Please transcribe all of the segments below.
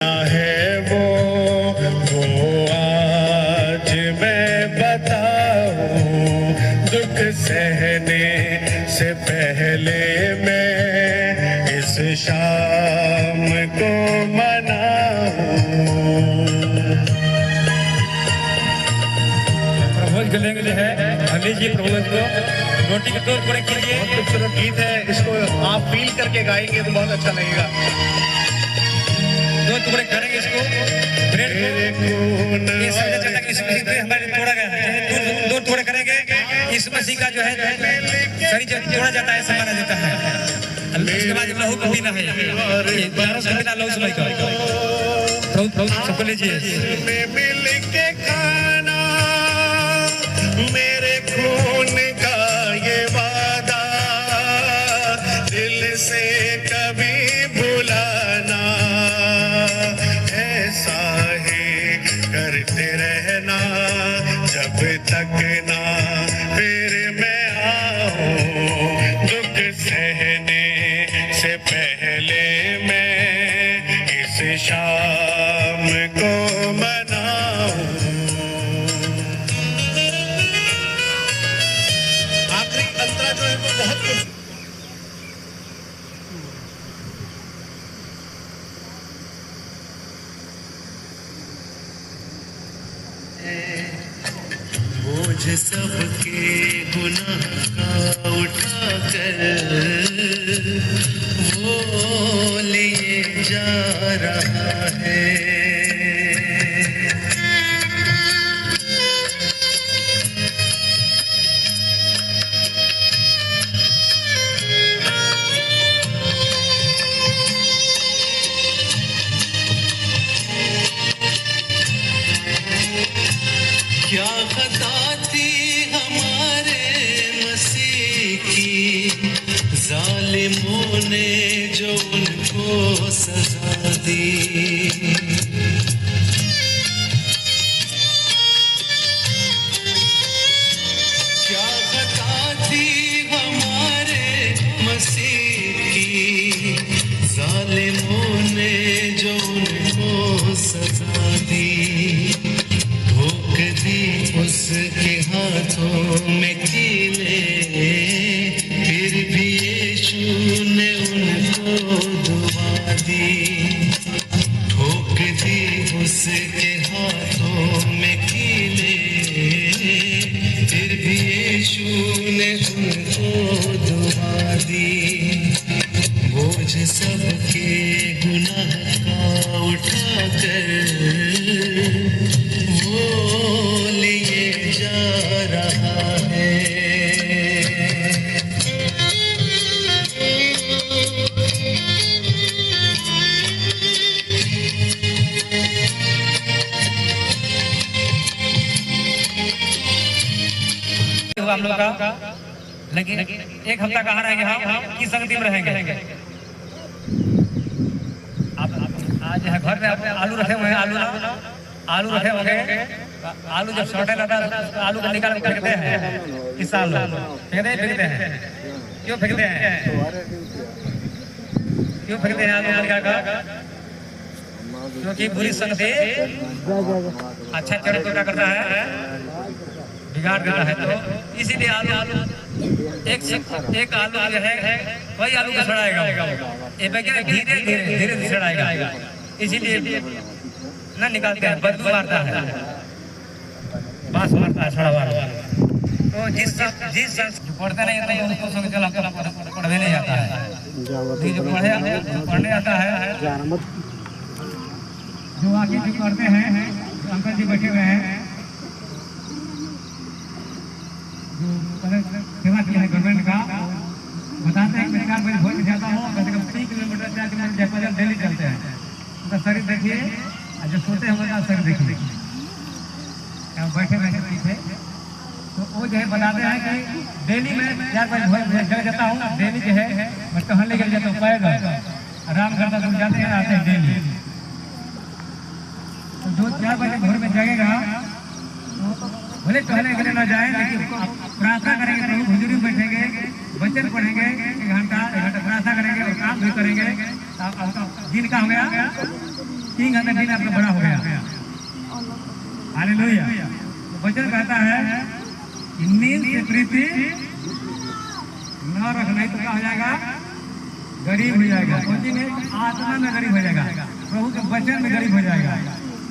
है वो आज मैं बताऊं, दुख सहने से पहले मैं इस शाम को मनाऊं। प्रमोद के लिए है अली जी, प्रमोद को रोटी के तौर पर कीजिए। बहुत खूबसूरत गीत है, इसको आप फील करके गाएंगे तो बहुत अच्छा लगेगा। दो टुकड़े करेंगे इसको, ब्रेड को ये समझा जाता कि इसमें से हमारे तोड़ा गया है, दो टुकड़े करेंगे। इस मसीह का जो है शरीर जब तोड़ा जाता है माना जाता है, उसके बाद लहू को पीना है, चारों से बिना लहू समय का प्रभु सबको लीजिए। मिल के खाना मेरे खून का ये वादा, दिल से कभी भुलाना, ऐसा ही करते रहना जब तक ना फिर मैं आऊं। दुख सहने से पहले मैं इस शाम को मनाऊं। आखिरी अंतरा जो है वो बहुत कुछ बोझ सबके गुनाह का उठाकर वो लिए जा रहा है। क्या खता थी हमारे मसीह की, जालिमों ने जो उनको सजा दी। क्या खता थी हमारे मसीह की, जालिमों ने जो उनको सजा दी। उसके हाथों में कीले, फिर भी यीशु ने उनको दुआ दी। ठोक दी उसके हाथों में कीले, फिर भी यीशु ने उनको दुआ दी। बोझ सबके गुनाह का उठाकर वो लिए जा रहा है। हम लोग का लेकिन एक हफ्ता कहाँ रहेंगे, हम किस संगति में रहेंगे। आज घर में आलू रखे हुए हैं, आलू रखे होंगे। आलू जब शॉर्टेज आता है तो आलू को निकाल के फेंकते हैं। किसान लोग फेंकते हैं। क्यों फेंकते हैं? आलू निकाल कर? क्योंकि बुरी संगति अच्छा चढ़ क्या करता है, बिगाड़ देता है। तो इसीलिए आलू एक आलू जो है वही आलू को सड़ाएगा, धीरे धीरे सड़ाएगा। इसीलिए न निकालते हैं, बदबू मारता है, बांस मारता है, सड़ा वाला। तो जिस जो पढ़ते नहीं तो उसको समझ चला पढ़ने नहीं आता है। जो पढ़ने आता है, जो आगे जो पढ़ते हैं, जो अंकल जी बैठे हुए हैं, जो सेवा किया है गवर्नमेंट का, बताते हैं कि 4 बजे भोज जाता हूँ, कम से कम 3 किलोमीटर 4 किलोमीटर जयपुर डेली चलते हैं। उनका शरीर देखिए, जब सोते हैं उनका शरीर देखिए, बैठे पीछे। तो वो जो है बताते हैं कि डेली में 4 बजे भोज जग जाता हूँ, डेली जो है मैं टहलने के लिए जाता हूँ, पैदल आराम करता तुम जाते हैं आते हैं डेली। तो जो 4 बजे भोर में जगेगा भले टहलने के लिए न जाए, लेकिन प्रार्थना करेंगे, प्रभु हुजूरी में बैठेंगे, वचन पढ़ेंगे, 1 घंटा प्रार्थना करेंगे और काम भी करेंगे। दिन का हो गया किंग हमें दिन आपका बड़ा हो गया। हालेलुया। तो वचन कहता है कि नींद से प्रीति न रखना, तो क्या हो जाएगा? गरीब हो जाएगा। सोची में आत्मा में गरीब हो जाएगा, प्रभु के वचन में गरीब हो जाएगा।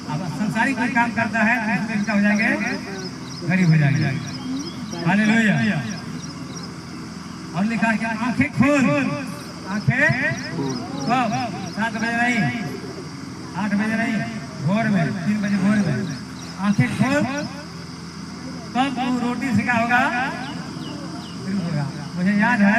अब संसारिक कोई काम करता है तो उसमें क्या हो जाएंगे? गरीब हो जाएंगे। हालेलुया। और लिखा है आंखें खोल, आंखें कब? 7 बजे नहीं, 8 बजे नहीं, भोर में 3 बजे भोर में आंखें खोल, तब तू रोटी से क्या होगा? होगा। मुझे याद है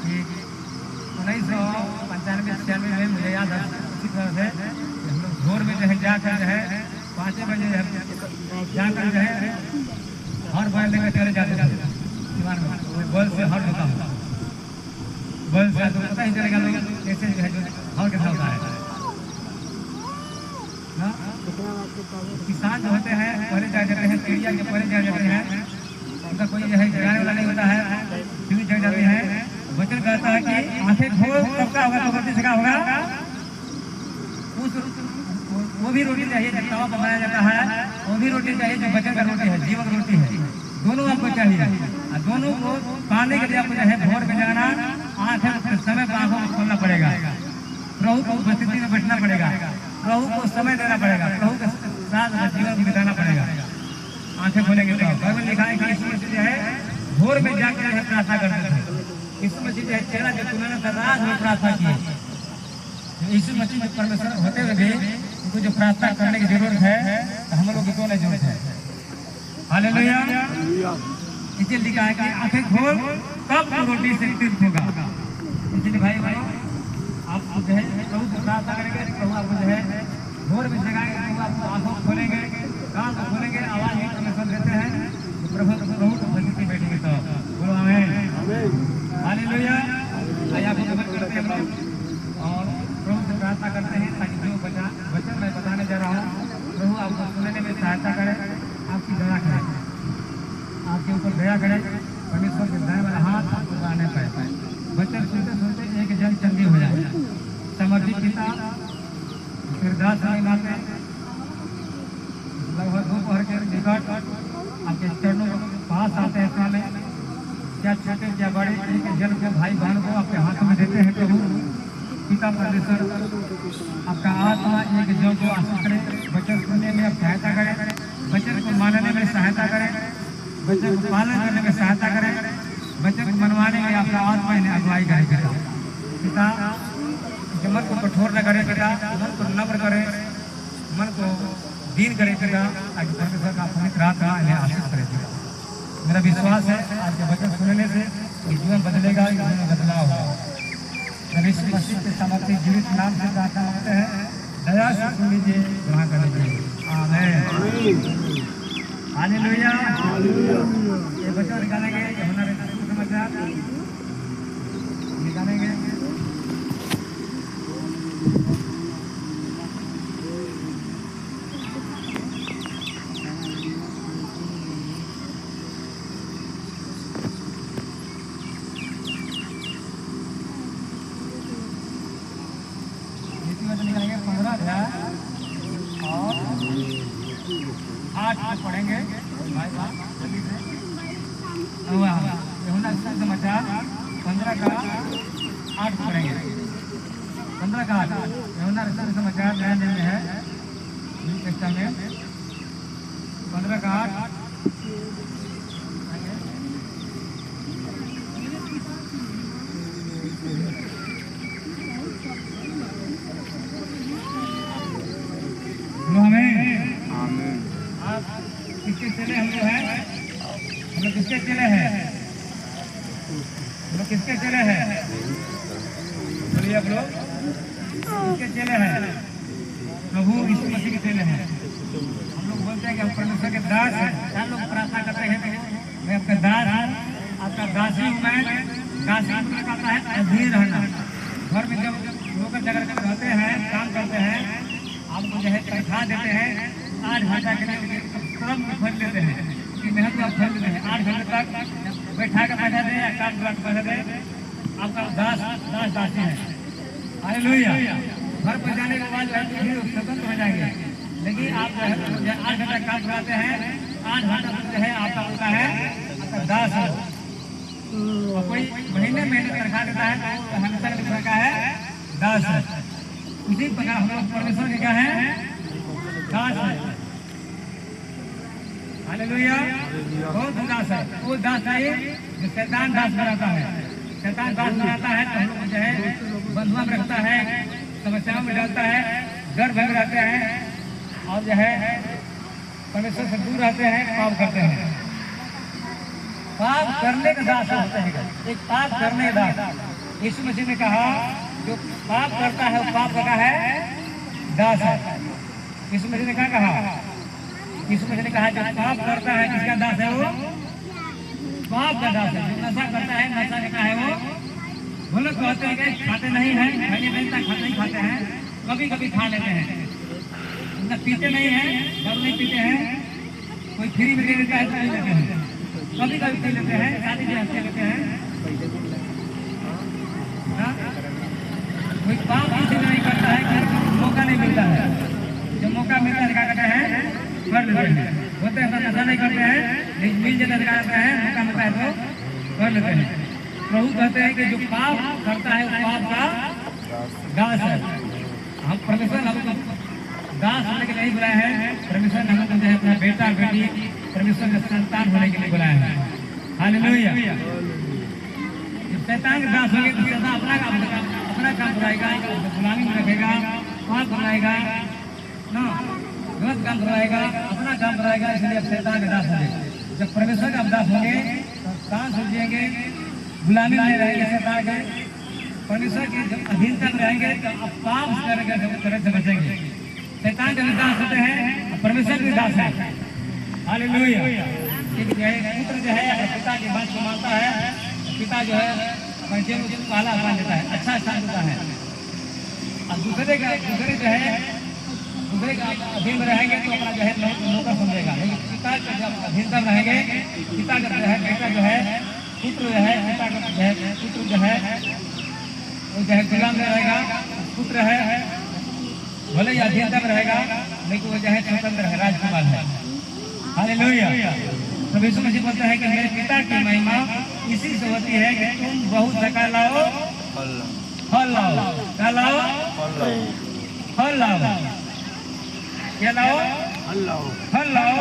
कि 1995-96 में मुझे याद है इसी तरह से हम लोग भोर में जो है जाकर जो है 5 बजे जाकर जो है हर बैल लेकर चले जाते थे दीवार में, बैल से हर होता है, बैल से तो पता ही चलेगा लोग कैसे जो है हर कैसा होता है ना। किसान जो होते हैं पहले जा जाते हैं, चिड़िया के पहले जा जाते हैं, उनका कोई जो है जगाने वाला नहीं होता है, फिर जग जाते हैं। वचन कहता है कि आंखें खोल, तब क्या होगा? तो रोटी से क्या होगा? वो भी रोटी चाहिए जो तवा पर बनाया जाता है, वो भी रोटी चाहिए जो वचन का रोटी है, जीवन रोटी है। दोनों आपको चाहिए और दोनों को पाने के लिए आपको जो है भोर में जाना, आंखें समय पर आंखों को खोलना पड़ेगा, प्रभु को उपस्थिति में बैठना पड़ेगा, प्रभु को समय देना पड़ेगा, प्रभु के साथ जीवन बिताना पड़ेगा। आंखें खोलेंगे तो बाइबल लिखा है कि यीशु मसीह जो है भोर में जाकर जो है प्रार्थना करते थे। यीशु मसीह जो है चेहरा जो तुलना कर रात में प्रार्थना की। यीशु मसीह में परमेश्वर होते हुए भी उनको जो प्रार्थना करने की जरूरत है, तो हम लोग को क्यों नहीं जरूरत है? हालेलुया। इसलिए लिखा है कि आंखें खोल, तब तो रोटी से तृप्त होगा। इसलिए भाई आप जो है प्रभु से प्रार्थना करेंगे, प्रभु आपको जो है भोर में जगाएंगे, प्रभु आपको आंखों खोलेंगे, कान को खोलेंगे, आवाज ही परमेश्वर देते हैं, प्रभु को भक्ति बैठेंगे तो बोलो आमीन। हालेलुया। आपको कबूल करते हैं लोग और प्रभु से प्रार्थना करते हैं ताकि जो वचन मैं बताने जा रहा हूँ प्रभु आपको सुनने में सहायता करे, आपकी दया करे, आपके ऊपर दया करे, परमेश्वर के दया वाला हाथ आपको आने पाए। वचन सुनते सुनते एक जन चंगी हो जाए। समर्पित पिता फिरदास नाते लगभग दोपहर के निकट आपके चरणों के पास आते हैं सामने, क्या छोटे क्या बड़े एक जन के भाई बहन को आपके हाथों में देते हैं। प्रभु पिता परमेश्वर आपका आत्मा एक जन को आशीष करे, वचन सुनने में आप सहायता करें, वचन को मानने में सहायता करें, वचन को पालन करने में सहायता करें, वचन को मनवाने में आपका आत्मा इन्हें अगुवाई करे। पिता मन को कठोर न करे, पिता मन को नम्र करे, मन को दीन करे पिता, ताकि परमेश्वर का पवित्र आत्मा इन्हें आशीष करे। मेरा विश्वास है आपके वचन सुनने से जीवन बदलेगा, जीवन में बदलाव होगा। यीशु मसीह के सामर्थ्य जीवित नाम से प्रार्थना करते हैं, दया से सुन लीजिए, ग्रहण कर लीजिए। आमीन। हालेलुया। ये वचन निकालेंगे, यूहन्ना के सुसमाचार निकालेंगे। निकालेंगे 15 अध्याय और 8 पढ़ेंगे। यूहन्ना का समाचार 15 का 8 पढ़ेंगे। 15 का 8 यूहन्ना का समाचार नया नियम में है, न्यू टेस्टामेंट 15 का 8। किसके चले हम लोग हैं? हम लोग किसके चले हैं? हम लोग किसके चले हैं? बोलिए आप लोग किसके चले हैं? प्रभु यीशु मसीह के चले हैं। हम लोग बोलते हैं कि हम परमेश्वर के दास हैं। क्या लोग प्रार्थना करते हैं? मैं आपका दास, आपका दासी हूँ मैं। दासी मतलब कहता है अधीन रहना। घर में जब लोग जगह रहते हैं, काम करते हैं, आपको जो है तनख्वाह देते हैं, 8 घंटा के लिए श्रम फल लेते हैं, कि मेहनत का फल लेते हैं। 8 घंटे तक बैठा के पैसा दे या काम करा के पैसा दे, आपका दास दासी है। हालेलुया। घर पर जाने के बाद जो है फिर स्वतंत्र हो जाएंगे। लेकिन आप जो है 8 घंटा काम कराते हैं, 8 घंटा जो है आपका होता है आपका दास है। और कोई महीने महीने तनख्वाह देता है तो हमेशा लिखा का है दास है। उसी प्रकार हम लोग परमेश्वर के क्या है दास है। हालेलुया। बहुत दास है। वो दास नहीं जो शैतान दास बनाता है। शैतान दास बनाता है तो हम लोग जो है बंधुआ में रखता है, समस्याओं में डालता है, डर भय में रहते हैं और जो है परमेश्वर से दूर रहते हैं, पाप करते हैं। पाप करने का दास होते हैं। एक पाप करने का दास। यीशु मसीह ने कहा जो पाप करता है वो पाप का है दास है। यीशु मसीह ने क्या कहा? यीशु मसीह ने कहा जो पाप करता है किसका दास है? वो पाप का दास है। जो नशा करता है नशा का है वो लोग कहते हैं कि खाते नहीं है, खाने नहीं खाते हैं, कभी कभी खा लेते हैं, न पीते नहीं है, दारू नहीं पीते हैं, कोई फ्री में दे देता है तो पी लेते हैं, कभी कभी पी लेते हैं, शादी ब्याह से लेते हैं। कोई पाप इसलिए नहीं करता है कि मौका नहीं मिलता है। जब मौका मिलता है क्या करते हैं कर लेते हैं। होते हैं नशा नहीं करते हैं, लेकिन मिल जाता है क्या करते हैं मौका मिलता है तो कर लेते हैं। प्रभु कहते हैं कि जो पाप करता है वो पाप का दास है। हम परमेश्वर हमको दास होने के लिए नहीं बुलाया है। परमेश्वर ने हमको जो है अपना बेटा बेटी परमेश्वर का संतान होने के लिए बुलाया है। हालेलुया। जब शैतान के दास होंगे तो शैतान अपना काम कराएगा, गुलामी में रखेगा, पाप कराएगा ना, गलत काम कराएगा, अपना काम कराएगा। इसलिए शैतान के दास होंगे। जब परमेश्वर का दास होंगे तो कान सुलझेंगे, गुलामी में रहेंगे, शैतान के परमेश्वर की जब अधीनता में रहेंगे तो आप पाप तरह से बचेंगे। शैतान के दास होते हैं, परमेश्वर के दास है। हालेलुया। पुत्र जो है पिता की बात को मानता है, पिता जो है पहला स्थान देता है, अच्छा स्थान देता है। और दूसरे जो है दूसरे का अधीन में रहेंगे तो अपना जो है नौकर समझेगा। लेकिन पिता के जब अधीनता में रहेंगे, पिता का जो है बेटा जो है पुत्र जो है पिता का जो है पुत्र जो है वो जो है गुलाम में रहेगा। पुत्र है भले ही अधीनता में रहेगा लेकिन वो जो है स्वतंत्र है, राजकुमार है। हालेलुया। तो यीशु मसीह बोलते हैं कि मेरे पिता की महिमा इसी से होती है कि तुम बहुत सका लाओ, फल लाओ। क्या लाओ? फल लाओ। क्या लाओ? फल लाओ,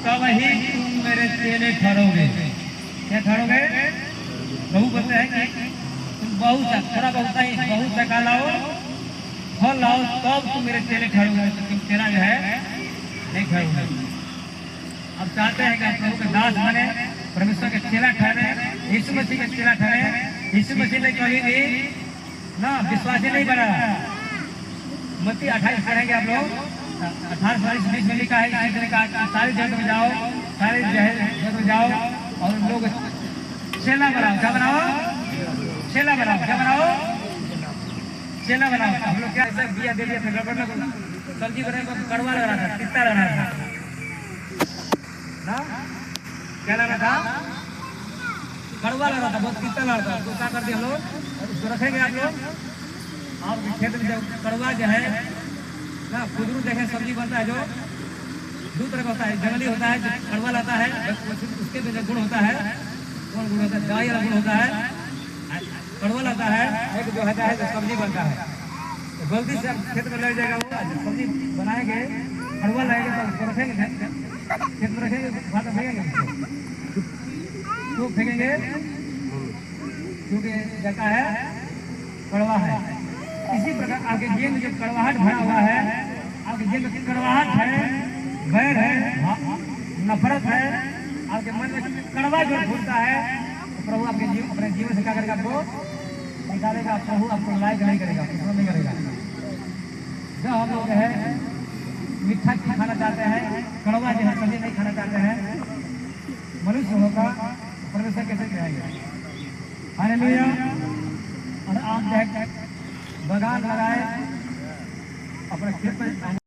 तब ही तुम मेरे चेले ठहरोगे। क्या ठहरोगे? प्रभु बोलते हैं कि तुम बहुत थोड़ा बहुत नहीं, बहुत सका लाओ, फल लाओ, तब तुम मेरे चेले ठहरोगे। तो तुम चेला जो है नहीं ठहरोगे। अब चाहते हैं कि आप प्रभु के दास बने, परमेश्वर के चेला ठहरे, यीशु मसीह के चेला ठहरे। यीशु मसीह ने कभी भी ना विश्वासी नहीं बना। मत्ती 28 पढ़ेंगे आप लोग, 18-20 में लिखा है, इसने कहा सारी जगह में जाओ, सारी जगह में जाओ और लोग चेला बनाओ। क्या बनाओ? चेला बनाओ। क्या बनाओ? चेला बनाओ। हम लोग क्या ऐसा बिया दे दिया था, गड़बड़ सब्जी बनाने को कड़वा लग रहा था, तिता लग रहा था ना, क्या लग रहा था? कड़वा लग रहा था, बहुत तिता लग रहा था। तो क्या करते हम लोग उसको रखेंगे। आप लोग आपके खेत में जब कड़वा जो है ना, कुदरू देखें सब्जी बनता है जो दो तरह का होता है, जंगली होता है जो कड़वा लाता है, उसके जो गुण होता है, कौन गुण होता है? दवाई वाला गुण होता है, कड़वा लाता है। एक जो होता है जो सब्जी बनता है, तो गलती से खेत में लग जाएगा, वो सब्जी बनाएंगे, कड़वा लाएंगे तो उसको रखेंगे, खेत में रखेंगे, भात फेंकेंगे, तो फेंकेंगे क्योंकि जगह है कड़वा है। इसी प्रकार आपके जीवन में जो कड़वाहट भरा हुआ है, आपके जीवन में कड़वाहट है, बैर है, नफरत है, आपके मन में कड़वा जो फूलता है, तो प्रभु आपके अपने जीवन से क्या करेगा? आपको निकालेगा। प्रभु आपको लायक नहीं करेगा, पसंद नहीं करेगा। जब हम लोग जो है मीठा खाना चाहते हैं, कड़वा जो है सब्जी नहीं खाना चाहते हैं, मनुष्य होगा परमेश्वर कैसे कहेंगे? हालेलुया। और आप जो है बगान लगाए अपने खेत में